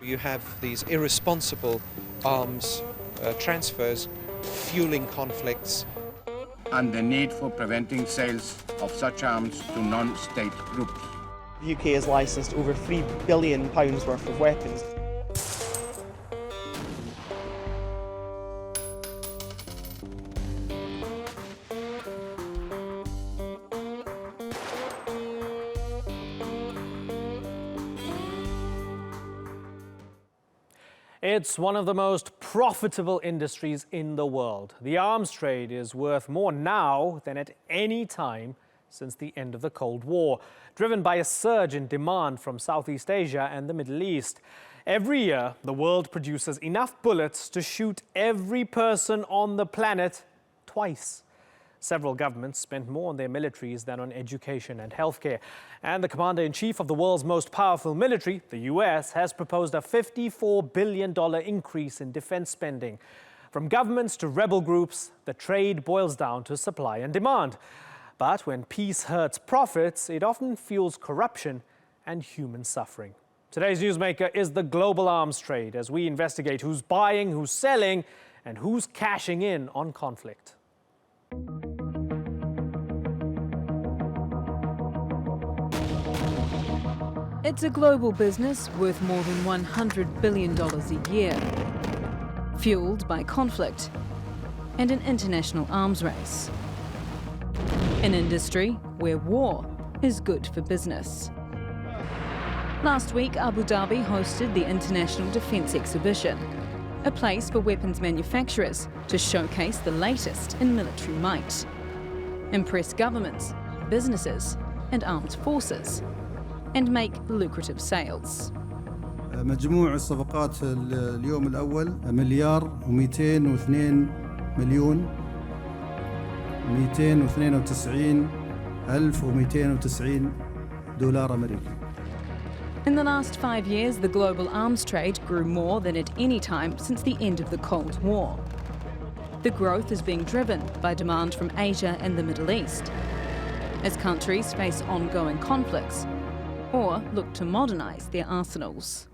You have these irresponsible arms transfers fueling conflicts. And the need for preventing sales of such arms to non-state groups. The UK has licensed over £3 billion worth of weapons. It's one of the most profitable industries in the world. The arms trade is worth more now than at any time since the end of the Cold War, driven by a surge in demand from Southeast Asia and the Middle East. Every year, the world produces enough bullets to shoot every person on the planet twice. Several governments spend more on their militaries than on education and healthcare. And the commander-in-chief of the world's most powerful military, the US, has proposed a $54 billion increase in defense spending. From governments to rebel groups, the trade boils down to supply and demand. But when peace hurts profits, it often fuels corruption and human suffering. Today's Newsmaker is the global arms trade, as we investigate who's buying, who's selling, and who's cashing in on conflict. It's a global business worth more than $100 billion a year, fueled by conflict and an international arms race. An industry where war is good for business. Last week, Abu Dhabi hosted the International Defence Exhibition, a place for weapons manufacturers to showcase the latest in military might, impress governments, businesses and armed forces, and make lucrative sales. مجموع الصفقات اليوم الأول مليار و202 مليون 292 ألف و290 دولار أمريكي. In the last 5 years, the global arms trade grew more than at any time since the end of the Cold War. The growth is being driven by demand from Asia and the Middle East, as countries face ongoing conflicts or look to modernise their arsenals.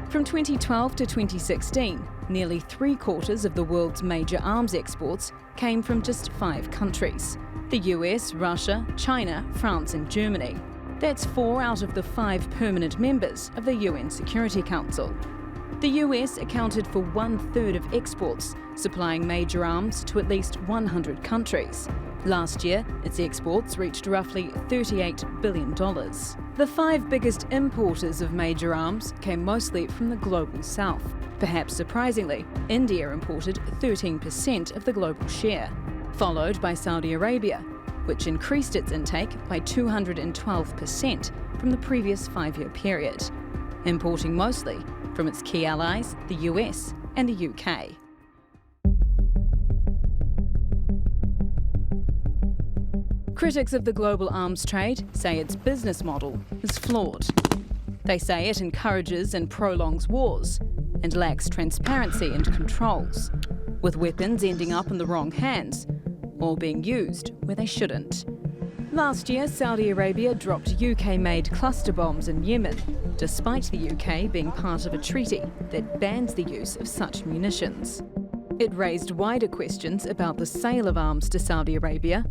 From 2012 to 2016, nearly 3/4 of the world's major arms exports came from just 5 countries: the US, Russia, China, France and Germany. That's 4 out of the 5 permanent members of the UN Security Council. The US accounted for 1/3 of exports, supplying major arms to at least 100 countries. Last year, its exports reached roughly $38 billion. The 5 biggest importers of major arms came mostly from the global south. Perhaps surprisingly, India imported 13% of the global share, followed by Saudi Arabia, which increased its intake by 212% from the previous 5-year period, importing mostly from its key allies, the US and the UK. Critics of the global arms trade say its business model is flawed. They say it encourages and prolongs wars and lacks transparency and controls, with weapons ending up in the wrong hands or being used where they shouldn't. Last year, Saudi Arabia dropped UK-made cluster bombs in Yemen, despite the UK being part of a treaty that bans the use of such munitions. It raised wider questions about the sale of arms to Saudi Arabia,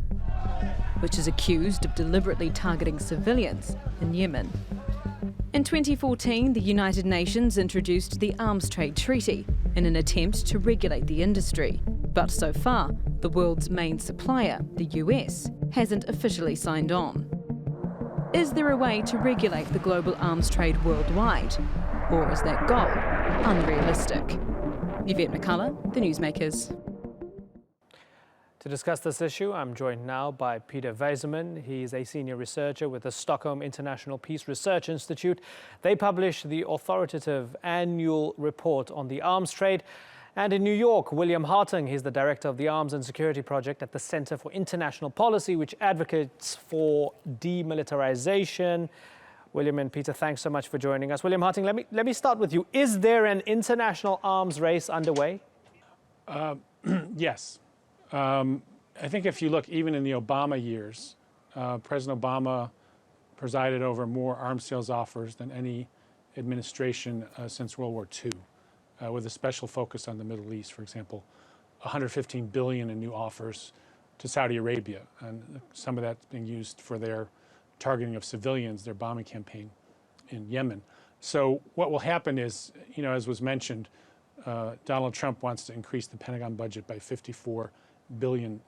which is accused of deliberately targeting civilians in Yemen. In 2014, the United Nations introduced the Arms Trade Treaty in an attempt to regulate the industry. But so far, the world's main supplier, the US, hasn't officially signed on. Is there a way to regulate the global arms trade worldwide? Or is that goal unrealistic? Yvette McCullough, The Newsmakers. To discuss this issue, I'm joined now by Peter Weiseman. He's a senior researcher with the Stockholm International Peace Research Institute. They publish the authoritative annual report on the arms trade. And in New York, William Hartung, he's the director of the Arms and Security Project at the Center for International Policy, which advocates for demilitarization. William and Peter, thanks so much for joining us. William Hartung, let me start with you. Is there an international arms race underway? Yes. I think if you look even in the Obama years, President Obama presided over more arms sales offers than any administration since World War II, with a special focus on the Middle East. For example, 115 billion in new offers to Saudi Arabia, and some of that's being used for their targeting of civilians, their bombing campaign in Yemen. So what will happen is, as was mentioned, Donald Trump wants to increase the Pentagon budget by $54 billion,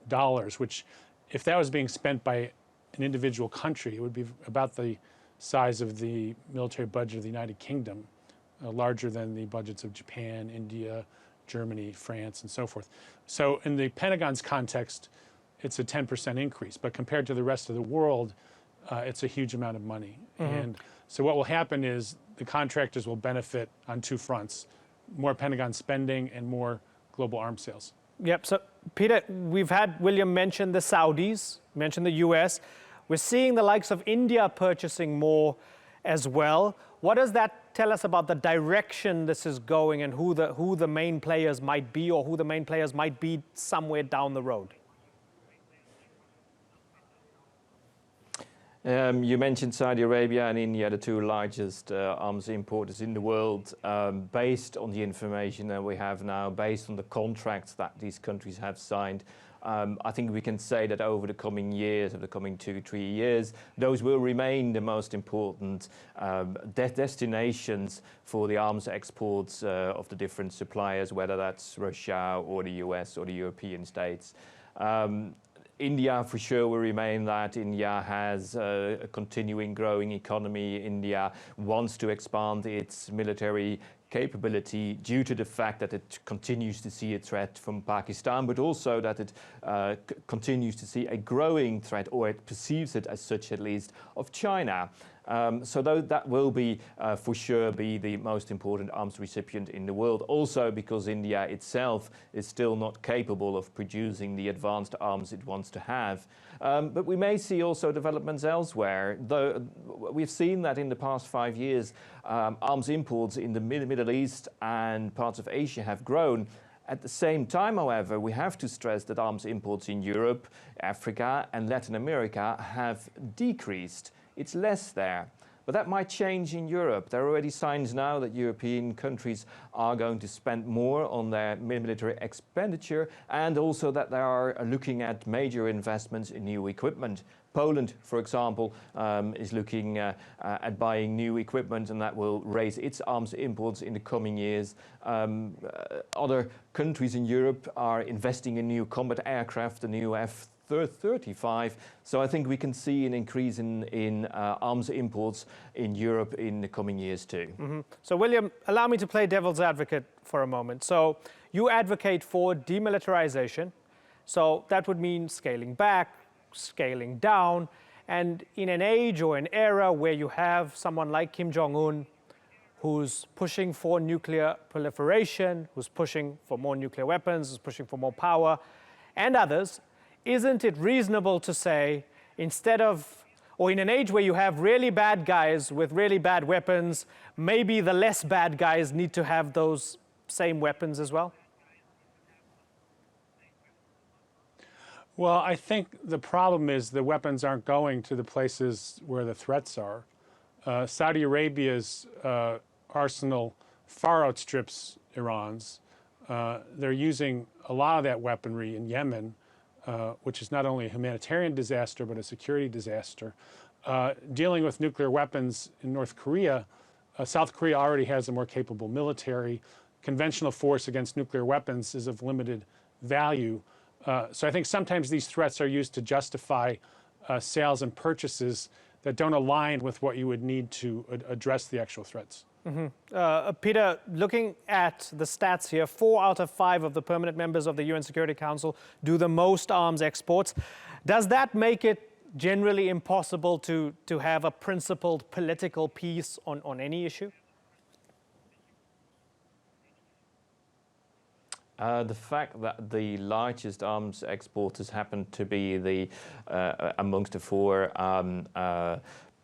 which, if that was being spent by an individual country, it would be about the size of the military budget of the United Kingdom, larger than the budgets of Japan, India, Germany, France, and so forth. So in the Pentagon's context, it's a 10% increase, but compared to the rest of the world, it's a huge amount of money. And so what will happen is the contractors will benefit on two fronts: more Pentagon spending and more global arms sales. Yep. So, Peter, we've had William mention the Saudis, mention the US. We're seeing the likes of India purchasing more as well. What does that tell us about the direction this is going, and who the main players might be, or who the main players might be somewhere down the road? You mentioned Saudi Arabia and India, the two largest arms importers in the world. Based on the information that we have now, based on the contracts that these countries have signed, I think we can say that over the coming years, over the coming 2-3 years, those will remain the most important destinations for the arms exports of the different suppliers, whether that's Russia or the US or the European states. India for sure will remain that. India has a continuing growing economy. India wants to expand its military capability due to the fact that it continues to see a threat from Pakistan, but also that it continues to see a growing threat, or it perceives it as such at least, of China. So that will be for sure be the most important arms recipient in the world, also because India itself is still not capable of producing the advanced arms it wants to have. But we may see also developments elsewhere. Though we've seen that in the past 5 years, arms imports in the Middle East and parts of Asia have grown. At the same time, however, we have to stress that arms imports in Europe, Africa, and Latin America have decreased. It's less there. But that might change in Europe. There are already signs now that European countries are going to spend more on their military expenditure, and also that they are looking at major investments in new equipment. Poland, for example, is looking at buying new equipment, and that will raise its arms imports in the coming years. Other countries in Europe are investing in new combat aircraft, the new F-35. So I think we can see an increase in arms imports in Europe in the coming years too. So William, allow me to play devil's advocate for a moment. So you advocate for demilitarization. So that would mean scaling back, scaling down. And in an age or an era where you have someone like Kim Jong-un, who's pushing for nuclear proliferation, who's pushing for more nuclear weapons, who's pushing for more power, and others, isn't it reasonable to say, instead of, or in an age where you have really bad guys with really bad weapons, maybe the less bad guys need to have those same weapons as well? Well, I think the problem is the weapons aren't going to the places where the threats are. Saudi Arabia's arsenal far outstrips Iran's. They're using a lot of that weaponry in Yemen, which is not only a humanitarian disaster, but a security disaster. Dealing with nuclear weapons in North Korea, South Korea already has a more capable military. Conventional force against nuclear weapons is of limited value. So I think sometimes these threats are used to justify sales and purchases that don't align with what you would need to address the actual threats. Peter, looking at the stats here, 4 out of 5 of the permanent members of the UN Security Council do the most arms exports. Does that make it generally impossible to have a principled political peace on any issue? The fact that the largest arms exporters happen to be amongst the 4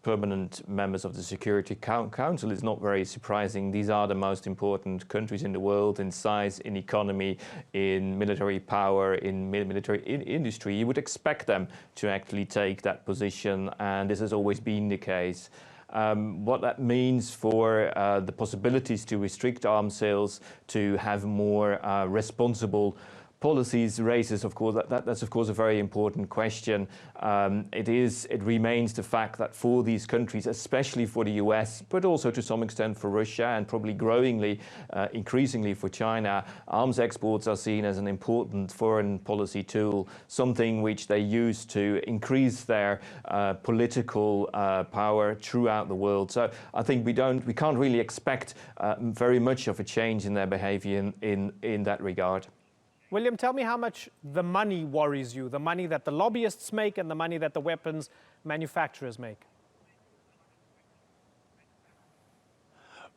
permanent members of the Security Council is not very surprising. These are the most important countries in the world in size, in economy, in military power, in military industry. You would expect them to actually take that position, and this has always been the case. What that means for the possibilities to restrict arms sales, to have more responsible policies raises, of course, that's of course a very important question. It remains the fact that for these countries, especially for the US, but also to some extent for Russia and probably growingly, increasingly for China, arms exports are seen as an important foreign policy tool, something which they use to increase their political power throughout the world. So I think we can't really expect very much of a change in their behavior in that regard. William, tell me how much the money worries you, the money that the lobbyists make and the money that the weapons manufacturers make.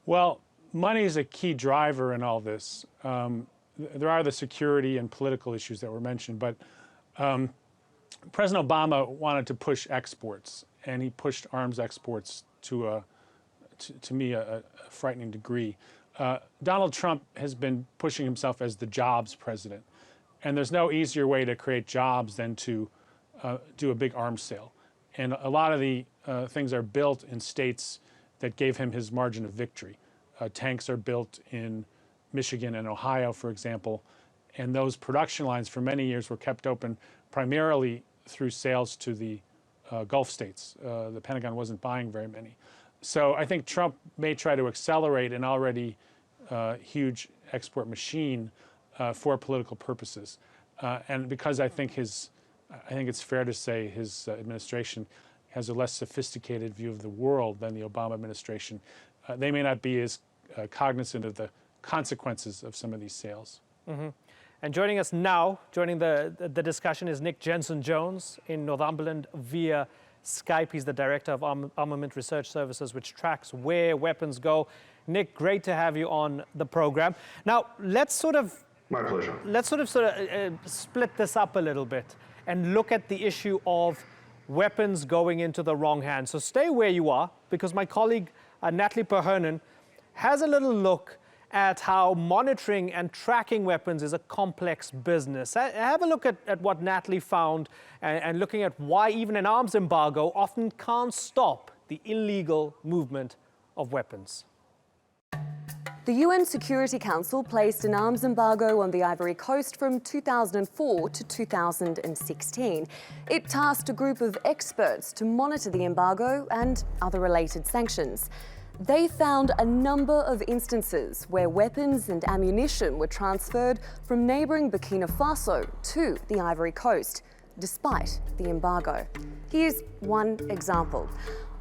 Well, money is a key driver in all this. There are the security and political issues that were mentioned, but President Obama wanted to push exports, and he pushed arms exports to me, a frightening degree. Donald Trump has been pushing himself as the jobs president, and there's no easier way to create jobs than to do a big arms sale. And a lot of the things are built in states that gave him his margin of victory. Tanks are built in Michigan and Ohio, for example, and those production lines for many years were kept open primarily through sales to the Gulf states. The Pentagon wasn't buying very many. So I think Trump may try to accelerate an already huge export machine for political purposes. And because I think it's fair to say his administration has a less sophisticated view of the world than the Obama administration, they may not be as cognizant of the consequences of some of these sales. Mm-hmm. And joining us now, joining the discussion, is Nick Jensen-Jones in Northumberland via Skype. He's the director of Armament Research Services, which tracks where weapons go. Nick, great to have you on the program. Now, My pleasure. Let's split this up a little bit and look at the issue of weapons going into the wrong hands. So stay where you are, because my colleague Natalie Perhonen has a little look at how monitoring and tracking weapons is a complex business. Have a look at what Natalie found and looking at why even an arms embargo often can't stop the illegal movement of weapons. The UN Security Council placed an arms embargo on the Ivory Coast from 2004 to 2016. It tasked a group of experts to monitor the embargo and other related sanctions. They found a number of instances where weapons and ammunition were transferred from neighbouring Burkina Faso to the Ivory Coast, despite the embargo. Here's one example.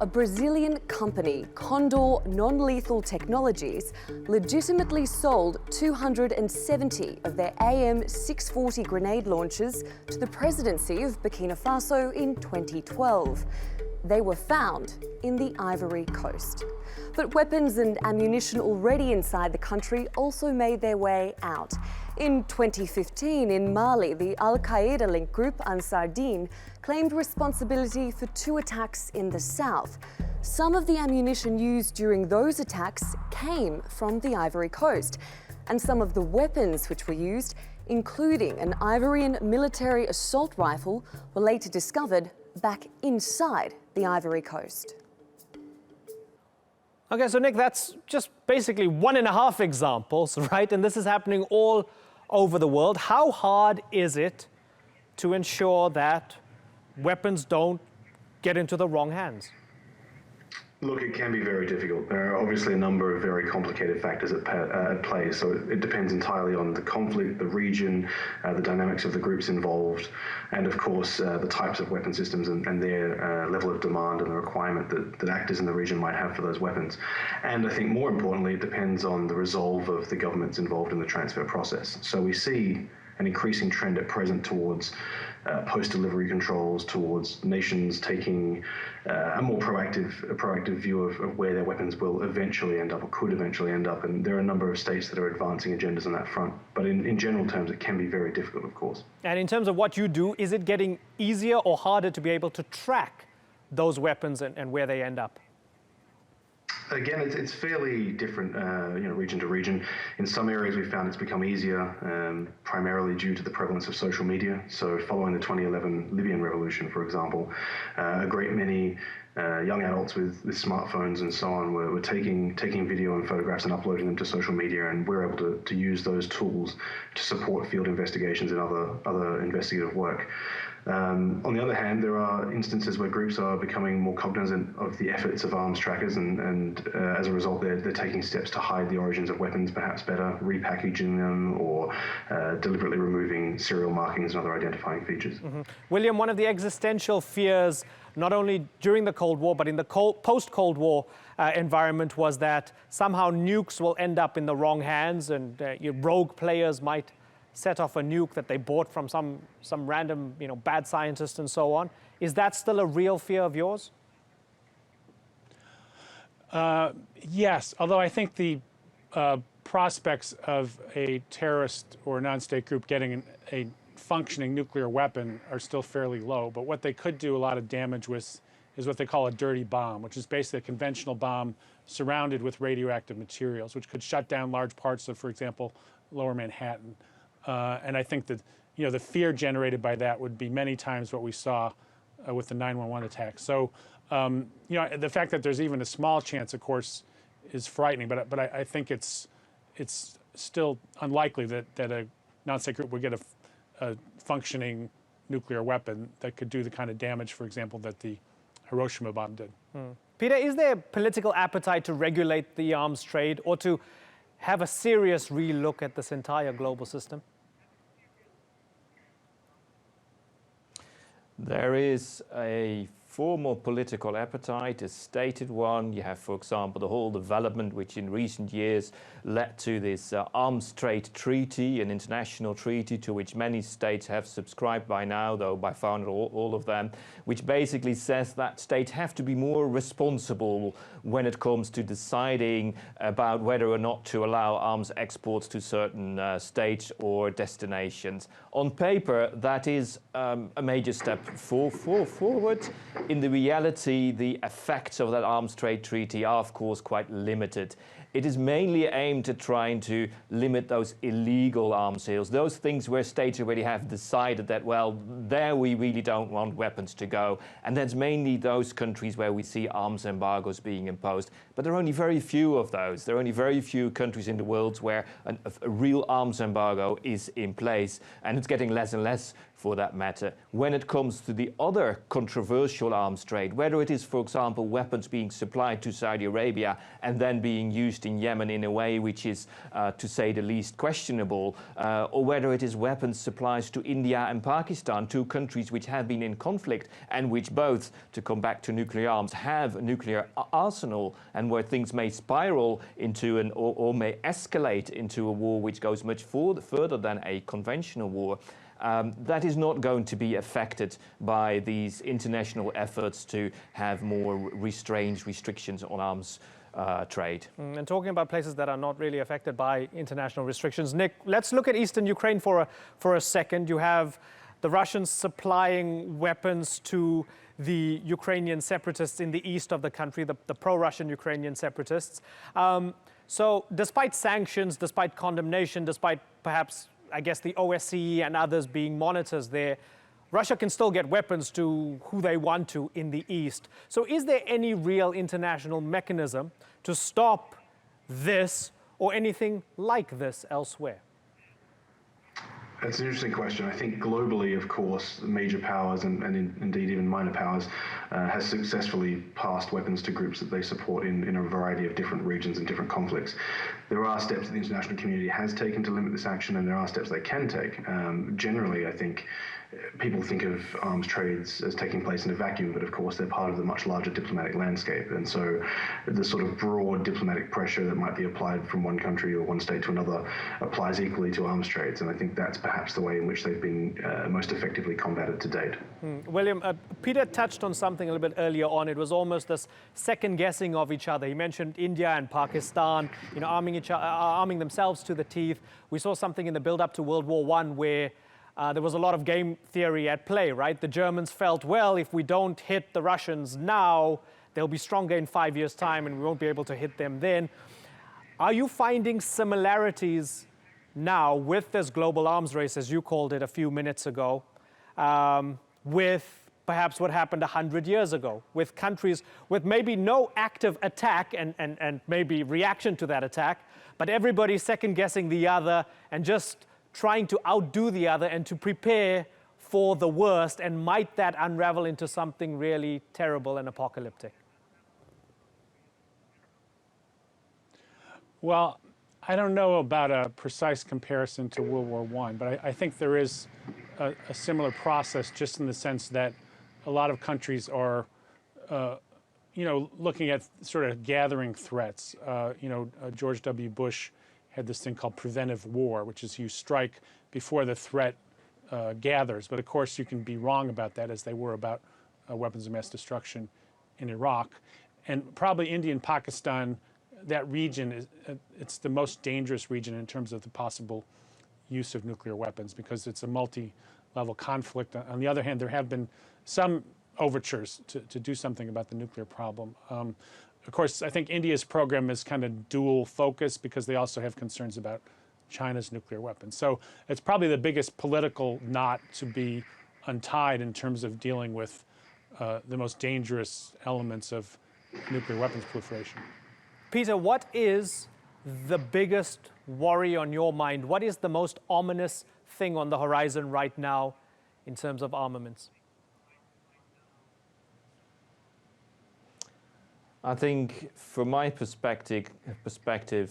A Brazilian company, Condor Non-Lethal Technologies, legitimately sold 270 of their AM-640 grenade launchers to the presidency of Burkina Faso in 2012. They were found in the Ivory Coast. But weapons and ammunition already inside the country also made their way out. In 2015, in Mali, the Al-Qaeda-linked group Ansar Dine claimed responsibility for 2 attacks in the south. Some of the ammunition used during those attacks came from the Ivory Coast, and some of the weapons which were used, including an Ivorian military assault rifle, were later discovered back inside the Ivory Coast. Okay, so Nick, that's just basically 1.5 examples, right? And this is happening all over the world. How hard is it to ensure that weapons don't get into the wrong hands? Look, it can be very difficult. There are obviously a number of very complicated factors at play, so it depends entirely on the conflict, the region, the dynamics of the groups involved, and of course the types of weapon systems and their level of demand and the requirement that actors in the region might have for those weapons. And I think more importantly, it depends on the resolve of the governments involved in the transfer process. So we see an increasing trend at present towards post-delivery controls, towards nations taking a more proactive view of where their weapons will eventually end up or could eventually end up. And there are a number of states that are advancing agendas on that front. But in general terms, it can be very difficult, of course. And in terms of what you do, is it getting easier or harder to be able to track those weapons and where they end up? Again, it's fairly different, region to region. In some areas, we've found it's become easier, primarily due to the prevalence of social media. So, following the 2011 Libyan revolution, for example, a great many young adults with smartphones and so on were taking video and photographs and uploading them to social media, and we're able to use those tools to support field investigations and other investigative work. On the other hand, there are instances where groups are becoming more cognizant of the efforts of arms trackers, and as a result, they're taking steps to hide the origins of weapons perhaps better, repackaging them, or deliberately removing serial markings and other identifying features. Mm-hmm. William, one of the existential fears, not only during the Cold War, but in the post-Cold War environment, was that somehow nukes will end up in the wrong hands, and rogue players might set off a nuke that they bought from some random, bad scientist and so on. Is that still a real fear of yours? Yes, although I think the prospects of a terrorist or non-state group getting a functioning nuclear weapon are still fairly low. But what they could do a lot of damage with is what they call a dirty bomb, which is basically a conventional bomb surrounded with radioactive materials, which could shut down large parts of, for example, Lower Manhattan. And I think that the fear generated by that would be many times what we saw with the 9/11 attack. So the fact that there's even a small chance, of course, is frightening. But I think it's still unlikely that a non-state group would get a functioning nuclear weapon that could do the kind of damage, for example, that the Hiroshima bomb did. Peter, is there political appetite to regulate the arms trade or to have a serious relook at this entire global system? There is a formal political appetite, a stated one. You have, for example, the whole development which in recent years led to this arms trade treaty, an international treaty to which many states have subscribed by now, though by far not all of them, which basically says that states have to be more responsible when it comes to deciding about whether or not to allow arms exports to certain states or destinations. On paper, that is a major step forward. In the reality, the effects of that arms trade treaty are, of course, quite limited. It is mainly aimed at trying to limit those illegal arms sales, those things where states already have decided that, well, there we really don't want weapons to go. And that's mainly those countries where we see arms embargoes being imposed. But there are only very few of those. There are only very few countries in the world where a real arms embargo is in place. And it's getting less and less for that matter. When it comes to the other controversial arms trade, whether it is, for example, weapons being supplied to Saudi Arabia and then being used in Yemen in a way which is, to say the least, questionable, or whether it is weapons supplies to India and Pakistan, two countries which have been in conflict and which both, to come back to nuclear arms, have a nuclear arsenal, and where things may spiral into or may escalate into a war which goes much further than a conventional war. That is not going to be affected by these international efforts to have more restrictions on arms trade. And talking about places that are not really affected by international restrictions, Nick, let's look at eastern Ukraine for a second. You have the Russians supplying weapons to the Ukrainian separatists in the east of the country, the pro-Russian Ukrainian separatists. So despite sanctions, despite condemnation, despite perhaps, I guess, the OSCE and others being monitors there, Russia can still get weapons to who they want to in the east. So is there any real international mechanism to stop this or anything like this elsewhere? That's an interesting question. I think globally, of course, major powers and indeed even minor powers has successfully passed weapons to groups that they support in a variety of different regions and different conflicts. There are steps that the international community has taken to limit this action, and there are steps they can take. Generally, I think people think of arms trades as taking place in a vacuum, but of course they're part of the much larger diplomatic landscape. And so the sort of broad diplomatic pressure that might be applied from one country or one state to another applies equally to arms trades. And I think that's perhaps the way in which they've been most effectively combated to date. William, Peter touched on something a little bit earlier on. It was almost this second guessing of each other. He mentioned India and Pakistan, arming themselves to the teeth. We saw something in the build up to World War I where there was a lot of game theory at play, right? The Germans felt, well, if we don't hit the Russians now, they'll be stronger in 5 years' time and we won't be able to hit them then. Are you finding similarities now with this global arms race, as you called it a few minutes ago, with perhaps what happened 100 years ago, with countries with maybe no active attack and maybe reaction to that attack, but everybody second-guessing the other and just trying to outdo the other and to prepare for the worst, and might that unravel into something really terrible and apocalyptic? Well, I don't know about a precise comparison to World War I, but I think there is a similar process, just in the sense that a lot of countries are, looking at sort of gathering threats. George W. Bush had this thing called preventive war, which is you strike before the threat gathers. But of course, you can be wrong about that, as they were about weapons of mass destruction in Iraq. And probably India and Pakistan, that region, it's the most dangerous region in terms of the possible use of nuclear weapons, because it's a multi-level conflict. On the other hand, there have been some overtures to do something about the nuclear problem. Of course, I think India's program is kind of dual focus, because they also have concerns about China's nuclear weapons. So it's probably the biggest political knot to be untied in terms of dealing with the most dangerous elements of nuclear weapons proliferation. Peter, what is the biggest worry on your mind? What is the most ominous thing on the horizon right now in terms of armaments? I think, from my perspective,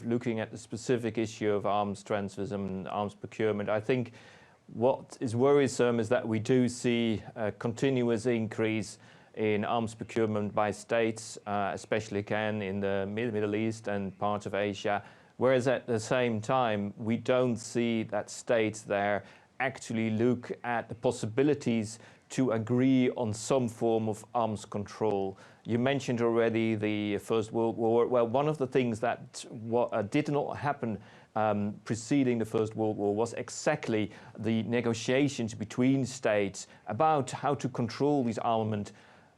looking at the specific issue of arms transfers and arms procurement, I think what is worrisome is that we do see a continuous increase in arms procurement by states, especially again in the Middle East and parts of Asia, whereas at the same time we don't see that states there actually look at the possibilities to agree on some form of arms control. You mentioned already the First World War. Well, one of the things that did not happen preceding the First World War was exactly the negotiations between states about how to control these armament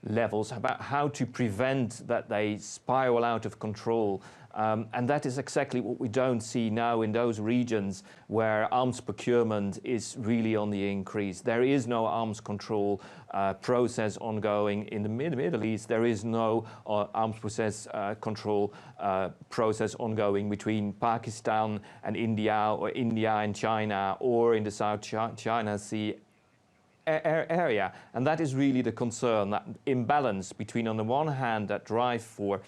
levels, about how to prevent that they spiral out of control. And that is exactly what we don't see now in those regions where arms procurement is really on the increase. There is no arms control process ongoing in the Middle East. There is no arms process control process ongoing between Pakistan and India, or India and China, or in the South China Sea area. And that is really the concern, that imbalance between, on the one hand, that drive for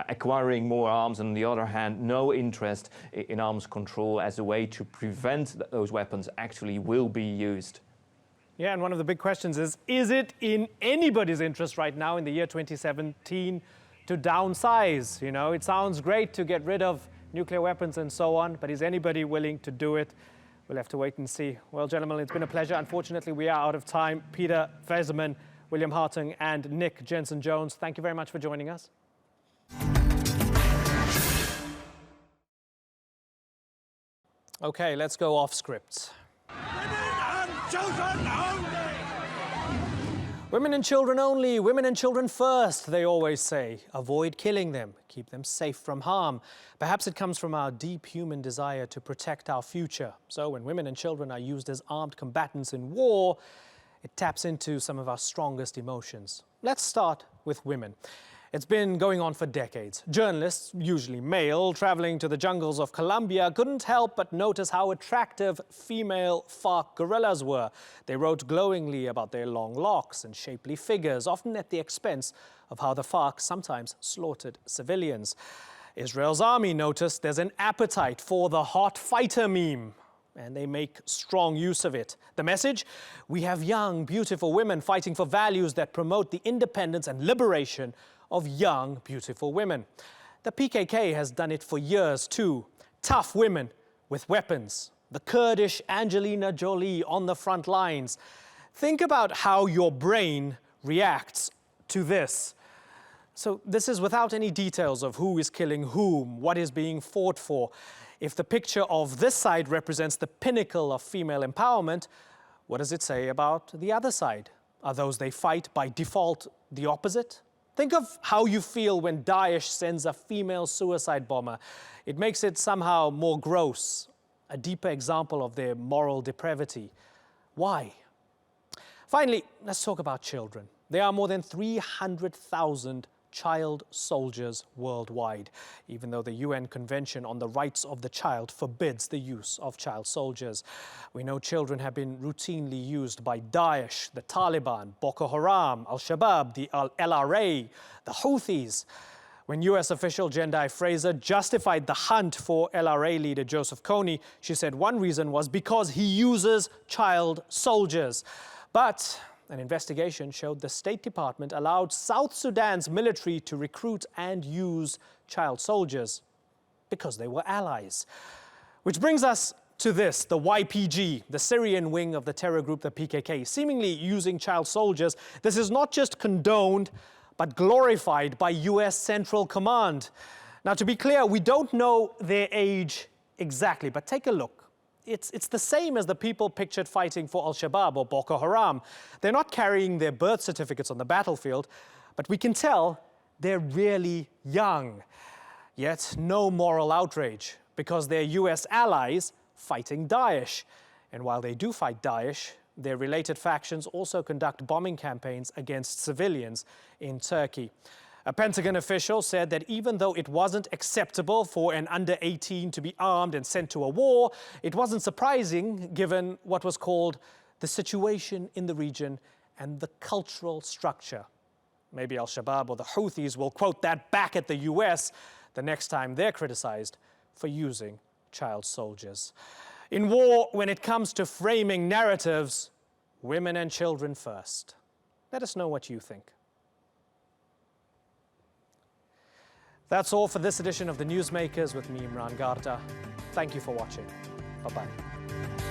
acquiring more arms, and on the other hand, no interest in arms control as a way to prevent that those weapons actually will be used. Yeah, and one of the big questions is it in anybody's interest right now in the year 2017 to downsize? You know, it sounds great to get rid of nuclear weapons and so on, but is anybody willing to do it? We'll have to wait and see. Well, gentlemen, it's been a pleasure. Unfortunately, we are out of time. Peter Veseman, William Hartung, and Nick Jensen-Jones, thank you very much for joining us. Okay, let's go off script. Women and children only, women and children first, they always say. Avoid killing them, keep them safe from harm. Perhaps it comes from our deep human desire to protect our future. So when women and children are used as armed combatants in war, it taps into some of our strongest emotions. Let's start with women. It's been going on for decades. Journalists, usually male, traveling to the jungles of Colombia couldn't help but notice how attractive female FARC guerrillas were. They wrote glowingly about their long locks and shapely figures, often at the expense of how the FARC sometimes slaughtered civilians. Israel's army noticed there's an appetite for the hot fighter meme, and they make strong use of it. The message? We have young, beautiful women fighting for values that promote the independence and liberation of young, beautiful women. The PKK has done it for years too. Tough women with weapons. The Kurdish Angelina Jolie on the front lines. Think about how your brain reacts to this. So this is without any details of who is killing whom, what is being fought for. If the picture of this side represents the pinnacle of female empowerment, What does it say about the other side? Are those they fight by default the opposite? Think of how you feel when Daesh sends a female suicide bomber. It makes it somehow more gross, a deeper example of their moral depravity. Why? Finally, let's talk about children. There are more than 300,000 child soldiers worldwide, even though the UN Convention on the Rights of the Child forbids the use of child soldiers. We know children have been routinely used by Daesh, the Taliban, Boko Haram, Al-Shabaab, the LRA, the Houthis. When US official Jendai Fraser justified the hunt for LRA leader Joseph Kony, she said one reason was because he uses child soldiers. But an investigation showed the State Department allowed South Sudan's military to recruit and use child soldiers because they were allies. Which brings us to this, the YPG, the Syrian wing of the terror group, the PKK, seemingly using child soldiers. This is not just condoned, but glorified by US Central Command. Now, to be clear, we don't know their age exactly, but take a look. It's the same as the people pictured fighting for Al-Shabaab or Boko Haram. They're not carrying their birth certificates on the battlefield, but we can tell they're really young. Yet no moral outrage, because they're US allies fighting Daesh. And while they do fight Daesh, their related factions also conduct bombing campaigns against civilians in Turkey. A Pentagon official said that even though it wasn't acceptable for an under-18 to be armed and sent to a war, it wasn't surprising given what was called the situation in the region and the cultural structure. Maybe Al-Shabaab or the Houthis will quote that back at the US the next time they're criticized for using child soldiers. In war, when it comes to framing narratives, women and children first. Let us know what you think. That's all for this edition of the Newsmakers with me, Imran Garta. Thank you for watching. Bye-bye.